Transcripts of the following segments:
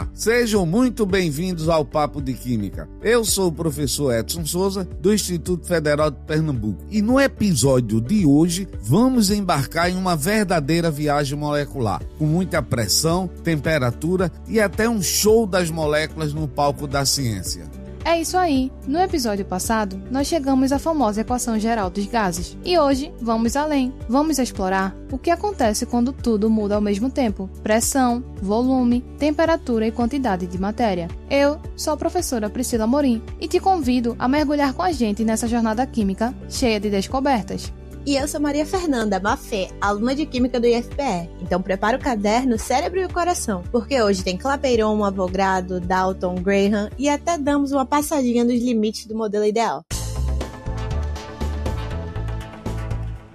Olá, sejam muito bem-vindos ao Papo de Química. Eu sou o professor Edson Souza, do Instituto Federal de Pernambuco. E no episódio de hoje, vamos embarcar em uma verdadeira viagem molecular, com muita pressão, temperatura e até um show das moléculas no palco da ciência. É isso aí! No episódio passado, nós chegamos à famosa equação geral dos gases. E hoje, vamos além. Vamos explorar o que acontece quando tudo muda ao mesmo tempo. Pressão, volume, temperatura e quantidade de matéria. Eu sou a professora Priscila Morim e te convido a mergulhar com a gente nessa jornada química cheia de descobertas. E eu sou Maria Fernanda Maffé, aluna de Química do IFPE. Então prepara o caderno, cérebro e o coração, porque hoje tem Clapeyron, Avogadro, Dalton, Graham e até damos uma passadinha nos limites do modelo ideal.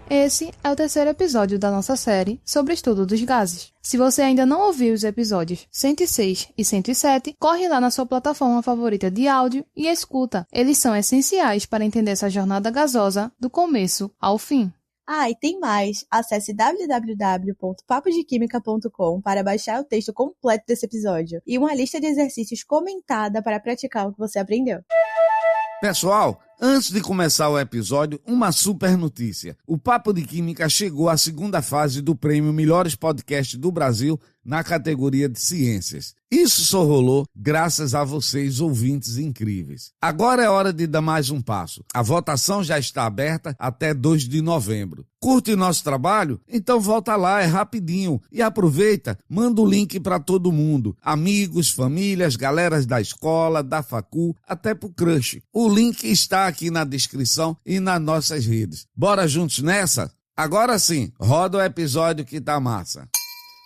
Esse é o terceiro episódio da nossa série sobre o estudo dos gases. Se você ainda não ouviu os episódios 106 e 107, corre lá na sua plataforma favorita de áudio e escuta. Eles são essenciais para entender essa jornada gasosa do começo ao fim. Ah, e tem mais! Acesse www.papodequimica.com para baixar o texto completo desse episódio e uma lista de exercícios comentada para praticar o que você aprendeu. Pessoal, antes de começar o episódio, uma super notícia. O Papo de Química chegou à segunda fase do prêmio Melhores Podcasts do Brasil na categoria de Ciências. Isso só rolou graças a vocês, ouvintes incríveis. Agora é hora de dar mais um passo. A votação já está aberta até 2 de novembro. Curte nosso trabalho? Então volta lá, é rapidinho. E aproveita, manda o link para todo mundo. Amigos, famílias, galeras da escola, da facul, até pro crush. O link está aqui na descrição e nas nossas redes. Bora juntos nessa? Agora sim, roda o episódio que tá massa.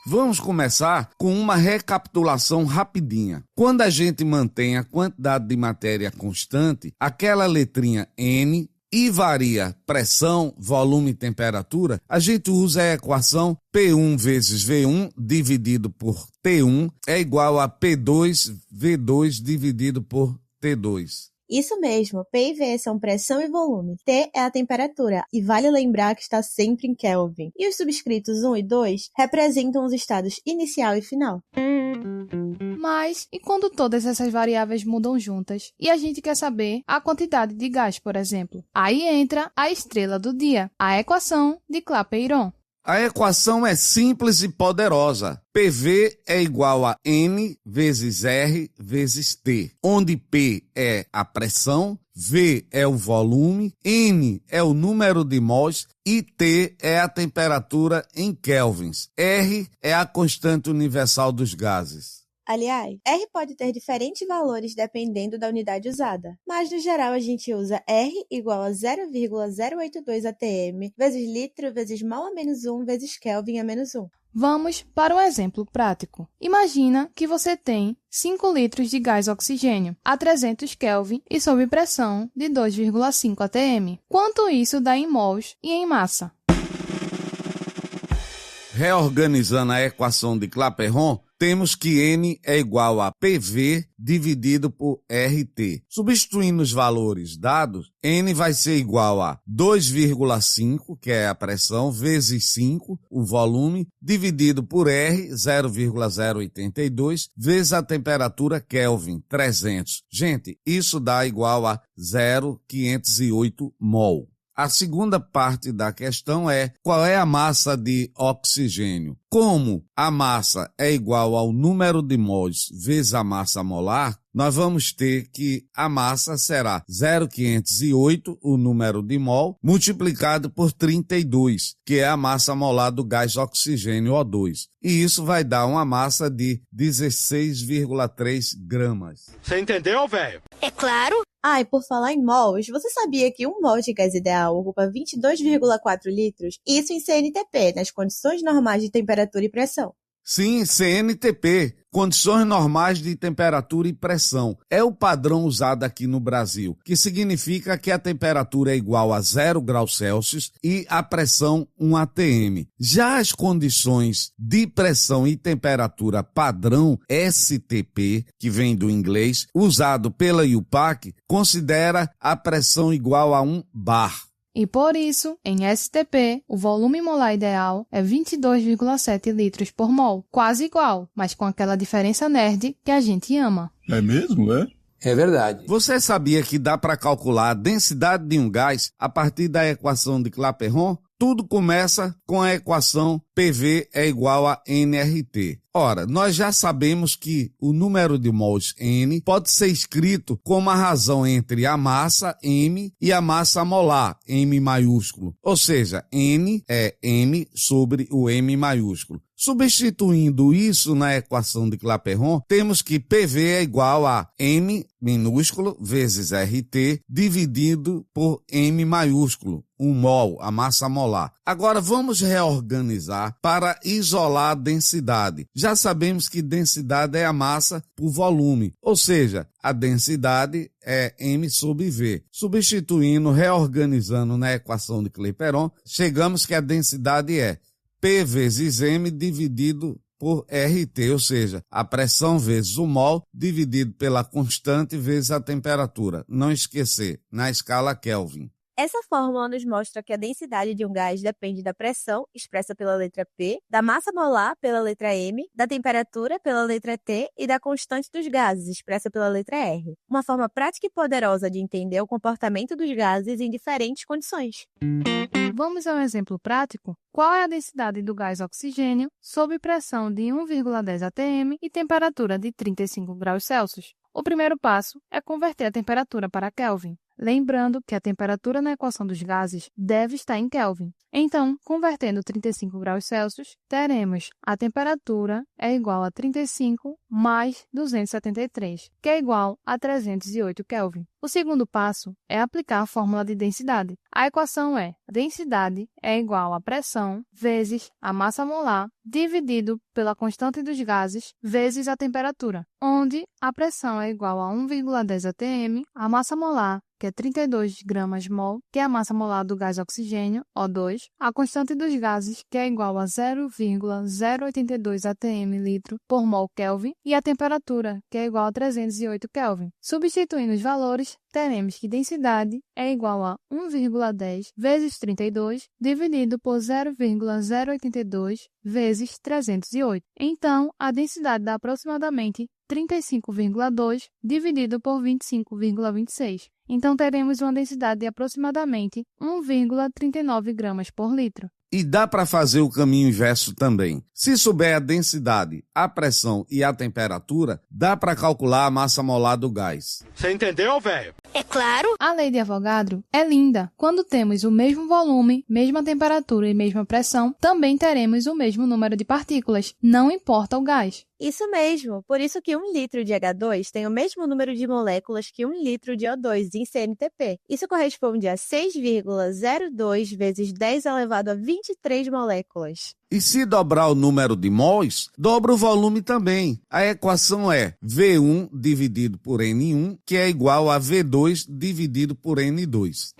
Vamos começar com uma recapitulação rapidinha. Quando a gente mantém a quantidade de matéria constante, aquela letrinha N, e varia pressão, volume e temperatura, a gente usa a equação P1 vezes V1 dividido por T1 é igual a P2 V2 dividido por T2. Isso mesmo, P e V são pressão e volume, T é a temperatura, e vale lembrar que está sempre em Kelvin. E os subscritos 1 e 2 representam os estados inicial e final. Mas, e quando todas essas variáveis mudam juntas? E a gente quer saber a quantidade de gás, por exemplo? Aí entra a estrela do dia, a equação de Clapeyron. A equação é simples e poderosa. PV é igual a N vezes R vezes T, onde P é a pressão, V é o volume, N é o número de mols e T é a temperatura em kelvins. R é a constante universal dos gases. Aliás, R pode ter diferentes valores dependendo da unidade usada, mas no geral a gente usa R igual a 0,082 atm vezes litro vezes mol a menos 1 vezes Kelvin a menos 1. Vamos para um exemplo prático. Imagina que você tem 5 litros de gás oxigênio a 300 Kelvin e sob pressão de 2,5 atm. Quanto isso dá em mols e em massa? Reorganizando a equação de Clapeyron, temos que N é igual a PV dividido por RT. Substituindo os valores dados, N vai ser igual a 2,5, que é a pressão, vezes 5, o volume, dividido por R, 0,082, vezes a temperatura Kelvin, 300. Gente, isso dá igual a 0,508 mol. A segunda parte da questão é qual é a massa de oxigênio. Como a massa é igual ao número de mols vezes a massa molar, nós vamos ter que a massa será 0,508, o número de mol, multiplicado por 32, que é a massa molar do gás oxigênio O2. E isso vai dar uma massa de 16,3 gramas. Você entendeu, velho? É claro. Ah, e por falar em mols, você sabia que 1 mol de gás ideal ocupa 22,4 litros? Isso em CNTP, nas condições normais de temperatura e pressão. Sim, CNTP, condições normais de temperatura e pressão. É o padrão usado aqui no Brasil, que significa que a temperatura é igual a 0 graus Celsius e a pressão 1 atm. Já as condições de pressão e temperatura padrão STP, que vem do inglês, usado pela IUPAC, considera a pressão igual a 1 bar. E por isso, em STP, o volume molar ideal é 22,7 litros por mol, quase igual, mas com aquela diferença nerd que a gente ama. É mesmo, é? É verdade. Você sabia que dá para calcular a densidade de um gás a partir da equação de Clapeyron? Tudo começa com a equação PV é igual a nRT. Ora, nós já sabemos que o número de mols N pode ser escrito como a razão entre a massa M e a massa molar, M maiúsculo. Ou seja, N é M sobre o M maiúsculo. Substituindo isso na equação de Clapeyron, temos que PV é igual a M minúsculo vezes RT dividido por M maiúsculo, 1 mol, a massa molar. Agora vamos reorganizar para isolar a densidade. Já sabemos que densidade é a massa por volume, ou seja, a densidade é M sobre V. Substituindo, reorganizando na equação de Clapeyron, chegamos que a densidade é P vezes M dividido por RT, ou seja, a pressão vezes o mol dividido pela constante vezes a temperatura. Não esquecer, na escala Kelvin. Essa fórmula nos mostra que a densidade de um gás depende da pressão, expressa pela letra P, da massa molar, pela letra M, da temperatura, pela letra T, e da constante dos gases, expressa pela letra R. Uma forma prática e poderosa de entender o comportamento dos gases em diferentes condições. Vamos a um exemplo prático? Qual é a densidade do gás oxigênio sob pressão de 1,10 atm e temperatura de 35 graus Celsius? O primeiro passo é converter a temperatura para Kelvin. Lembrando que a temperatura na equação dos gases deve estar em Kelvin. Então, convertendo 35 graus Celsius, teremos a temperatura é igual a 35 mais 273, que é igual a 308 Kelvin. O segundo passo é aplicar a fórmula de densidade. A equação é: densidade é igual a pressão vezes a massa molar dividido pela constante dos gases vezes a temperatura, onde a pressão é igual a 1,10 atm, a massa molar, que é 32 gramas-mol, que é a massa molar do gás oxigênio, O2, a constante dos gases, que é igual a 0,082 atm/litro por mol Kelvin, e a temperatura, que é igual a 308 Kelvin. Substituindo os valores, teremos que densidade é igual a 1,10 vezes 32 dividido por 0,082 vezes 308. Então, a densidade dá aproximadamente 35,2 dividido por 25,26. Então, teremos uma densidade de aproximadamente 1,39 gramas por litro. E dá para fazer o caminho inverso também. Se souber a densidade, a pressão e a temperatura, dá para calcular a massa molar do gás. Você entendeu, velho? É claro! A lei de Avogadro é linda. Quando temos o mesmo volume, mesma temperatura e mesma pressão, também teremos o mesmo número de partículas, não importa o gás. Isso mesmo, por isso que 1 litro de H2 tem o mesmo número de moléculas que 1 litro de O2 em CNTP. Isso corresponde a 6,02 vezes 10 elevado a 23 moléculas. E se dobrar o número de mols, dobra o volume também. A equação é V1 dividido por N1, que é igual a V2 dividido por N2.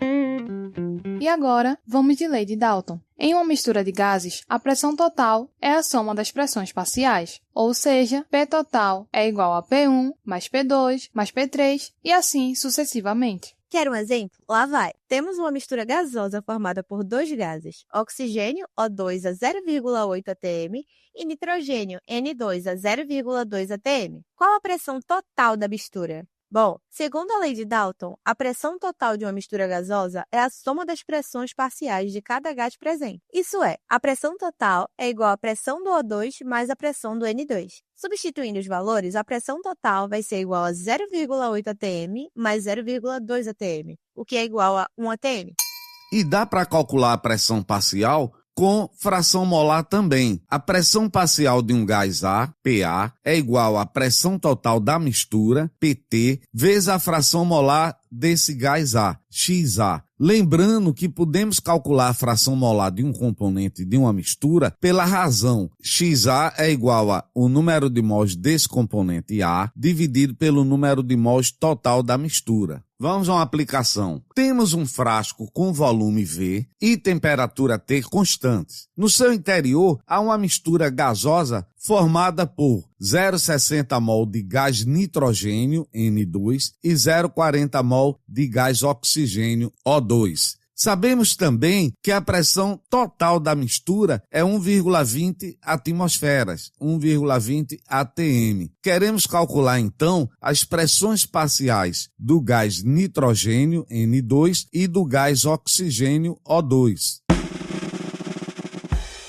E agora, vamos de lei de Dalton. Em uma mistura de gases, a pressão total é a soma das pressões parciais, ou seja, P total é igual a P1 mais P2 mais P3 e assim sucessivamente. Quer um exemplo? Lá vai. Temos uma mistura gasosa formada por dois gases, oxigênio, O2 a 0,8 atm, e nitrogênio, N2 a 0,2 atm. Qual a pressão total da mistura? Bom, segundo a lei de Dalton, a pressão total de uma mistura gasosa é a soma das pressões parciais de cada gás presente. Isso é, a pressão total é igual à pressão do O2 mais a pressão do N2. Substituindo os valores, a pressão total vai ser igual a 0,8 atm mais 0,2 atm, o que é igual a 1 atm. E dá para calcular a pressão parcial com fração molar também. A pressão parcial de um gás A, PA, é igual à pressão total da mistura, PT, vezes a fração molar desse gás A, XA. Lembrando que podemos calcular a fração molar de um componente de uma mistura pela razão XA é igual a o número de mols desse componente A dividido pelo número de mols total da mistura. Vamos a uma aplicação. Temos um frasco com volume V e temperatura T constantes. No seu interior há uma mistura gasosa formada por 0,60 mol de gás nitrogênio, N2, e 0,40 mol de gás oxigênio, O2. Sabemos também que a pressão total da mistura é 1,20 atmosferas, 1,20 atm. Queremos calcular, então, as pressões parciais do gás nitrogênio, N2, e do gás oxigênio, O2.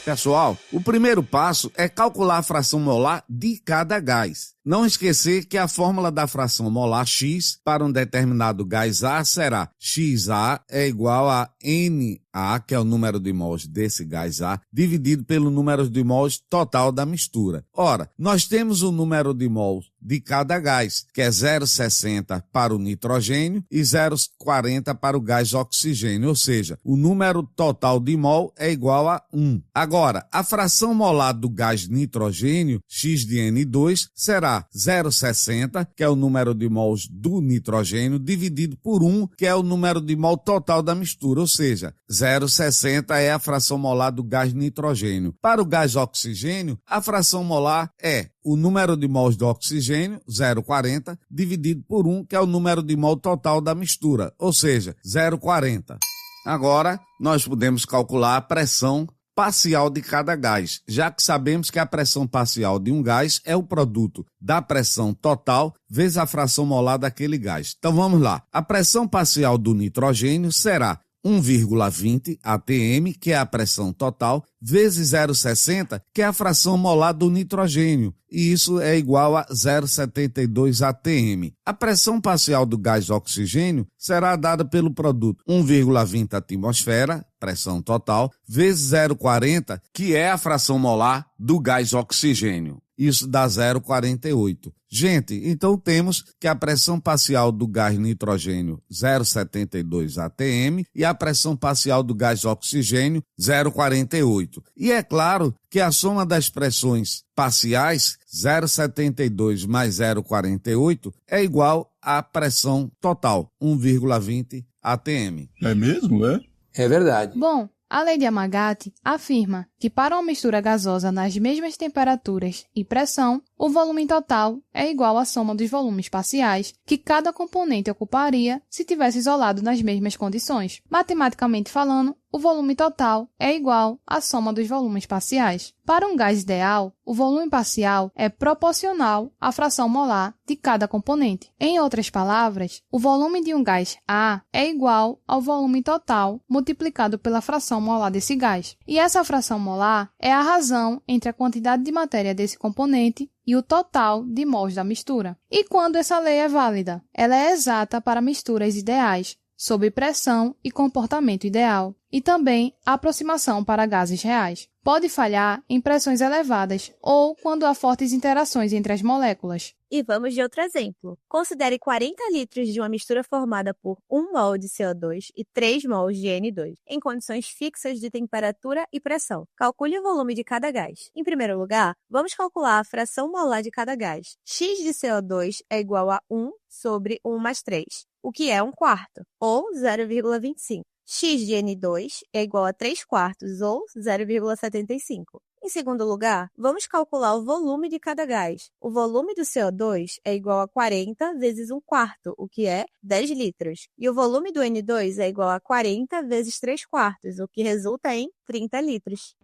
Pessoal, o primeiro passo é calcular a fração molar de cada gás. Não esquecer que a fórmula da fração molar X para um determinado gás A será XA é igual a NA, que é o número de mols desse gás A, dividido pelo número de mols total da mistura. Ora, nós temos o número de mols de cada gás, que é 0,60 para o nitrogênio e 0,40 para o gás oxigênio, ou seja, o número total de mol é igual a 1. Agora, a fração molar do gás nitrogênio, X de N2, será 0,60, que é o número de mols do nitrogênio, dividido por 1, que é o número de mol total da mistura, ou seja, 0,60 é a fração molar do gás nitrogênio. Para o gás oxigênio, a fração molar é o número de mols do oxigênio, 0,40, dividido por 1, que é o número de mol total da mistura, ou seja, 0,40. Agora, nós podemos calcular a pressão parcial de cada gás, já que sabemos que a pressão parcial de um gás é o produto da pressão total vezes a fração molar daquele gás. Então vamos lá. A pressão parcial do nitrogênio será 1,20 atm, que é a pressão total, vezes 0,60, que é a fração molar do nitrogênio, e isso é igual a 0,72 atm. A pressão parcial do gás oxigênio será dada pelo produto 1,20 atmosfera, pressão total, vezes 0,40, que é a fração molar do gás oxigênio. Isso dá 0,48. Gente, então temos que a pressão parcial do gás nitrogênio 0,72 atm e a pressão parcial do gás oxigênio 0,48. E é claro que a soma das pressões parciais 0,72 mais 0,48 é igual à pressão total 1,20 atm. É mesmo, é? É verdade. Bom, a lei de Amagati afirma que para uma mistura gasosa nas mesmas temperaturas e pressão, o volume total é igual à soma dos volumes parciais que cada componente ocuparia se tivesse isolado nas mesmas condições. Matematicamente falando, o volume total é igual à soma dos volumes parciais. Para um gás ideal, o volume parcial é proporcional à fração molar de cada componente. Em outras palavras, o volume de um gás A é igual ao volume total multiplicado pela fração molar desse gás. E essa fração molar é a razão entre a quantidade de matéria desse componente e o total de mols da mistura. E quando essa lei é válida? Ela é exata para misturas ideais, sob pressão e comportamento ideal, e também a aproximação para gases reais. Pode falhar em pressões elevadas ou quando há fortes interações entre as moléculas. E vamos de outro exemplo. Considere 40 litros de uma mistura formada por 1 mol de CO2 e 3 mols de N2, em condições fixas de temperatura e pressão. Calcule o volume de cada gás. Em primeiro lugar, vamos calcular a fração molar de cada gás. X de CO2 é igual a 1 sobre 1 mais 3, o que é 1/4, ou 0,25. X de N2 é igual a 3/4, ou 0,75. Em segundo lugar, vamos calcular o volume de cada gás. O volume do CO2 é igual a 40 vezes 1/4, o que é 10 litros. E o volume do N2 é igual a 40 vezes 3/4, o que resulta em 30 litros.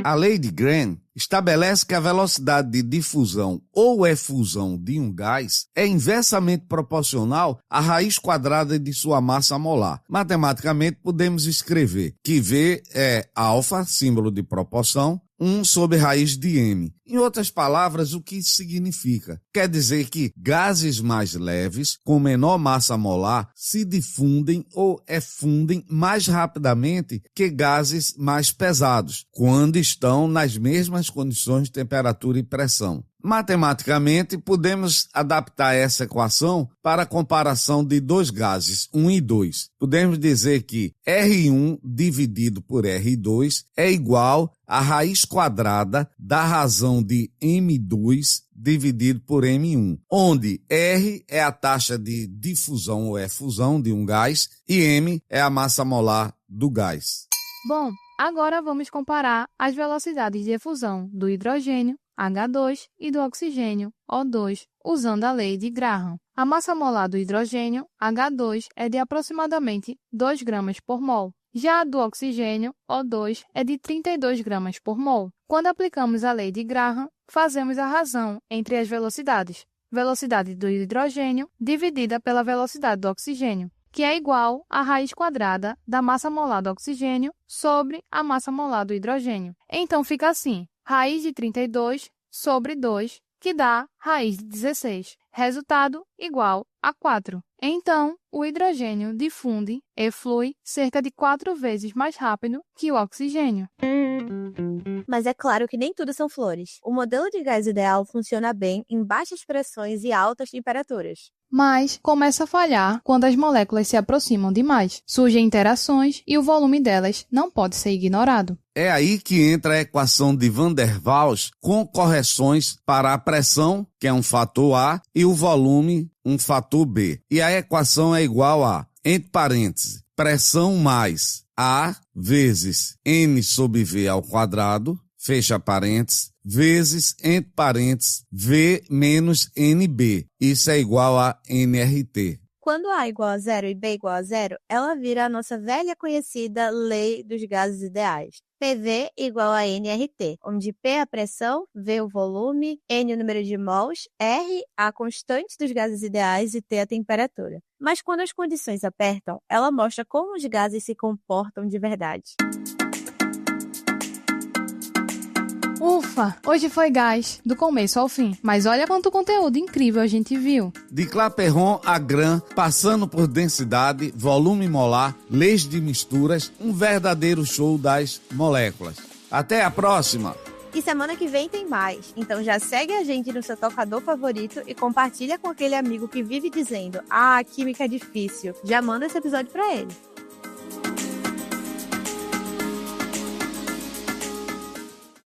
A lei de Green estabelece que a velocidade de difusão ou efusão de um gás é inversamente proporcional à raiz quadrada de sua massa molar. Matematicamente, podemos escrever que V é alfa, símbolo de proporção, 1 sobre raiz de m. Em outras palavras, o que isso significa? Quer dizer que gases mais leves, com menor massa molar, se difundem ou efundem mais rapidamente que gases mais pesados, quando estão nas mesmas condições de temperatura e pressão. Matematicamente, podemos adaptar essa equação para a comparação de dois gases, 1 e 2. Podemos dizer que R1 dividido por R2 é igual à raiz quadrada da razão de M2 dividido por M1, onde R é a taxa de difusão ou efusão de um gás e M é a massa molar do gás. Bom, agora vamos comparar as velocidades de efusão do hidrogênio, H2, e do oxigênio, O2, usando a lei de Graham. A massa molar do hidrogênio, H2, é de aproximadamente 2 gramas por mol. Já a do oxigênio, O2, é de 32 gramas por mol. Quando aplicamos a lei de Graham, fazemos a razão entre as velocidades. Velocidade do hidrogênio dividida pela velocidade do oxigênio, que é igual à raiz quadrada da massa molar do oxigênio sobre a massa molar do hidrogênio. Então fica assim, raiz de 32 sobre 2, que dá raiz de 16. Resultado igual a 4. Então, o hidrogênio difunde e flui cerca de 4 vezes mais rápido que o oxigênio. Mas é claro que nem tudo são flores. O modelo de gás ideal funciona bem em baixas pressões e altas temperaturas. Mas começa a falhar quando as moléculas se aproximam demais. Surgem interações e o volume delas não pode ser ignorado. É aí que entra a equação de Van der Waals com correções para a pressão, que é um fator A, e o volume, um fator B. E a equação é igual a, entre parênteses, pressão mais A vezes N sobre V ao quadrado, fecha parênteses, vezes, entre parênteses, V menos NB. Isso é igual a NRT. Quando A igual a 0 e B igual a 0, ela vira a nossa velha conhecida lei dos gases ideais. PV igual a NRT, onde P é a pressão, V o volume, N o número de mols, R a constante dos gases ideais e T a temperatura. Mas quando as condições apertam, ela mostra como os gases se comportam de verdade. Ufa! Hoje foi gás, do começo ao fim. Mas olha quanto conteúdo incrível a gente viu. De Clapeyron a Gram, passando por densidade, volume molar, leis de misturas, um verdadeiro show das moléculas. Até a próxima! E semana que vem tem mais. Então já segue a gente no seu tocador favorito e compartilha com aquele amigo que vive dizendo: "Ah, química é difícil". Já manda esse episódio pra ele.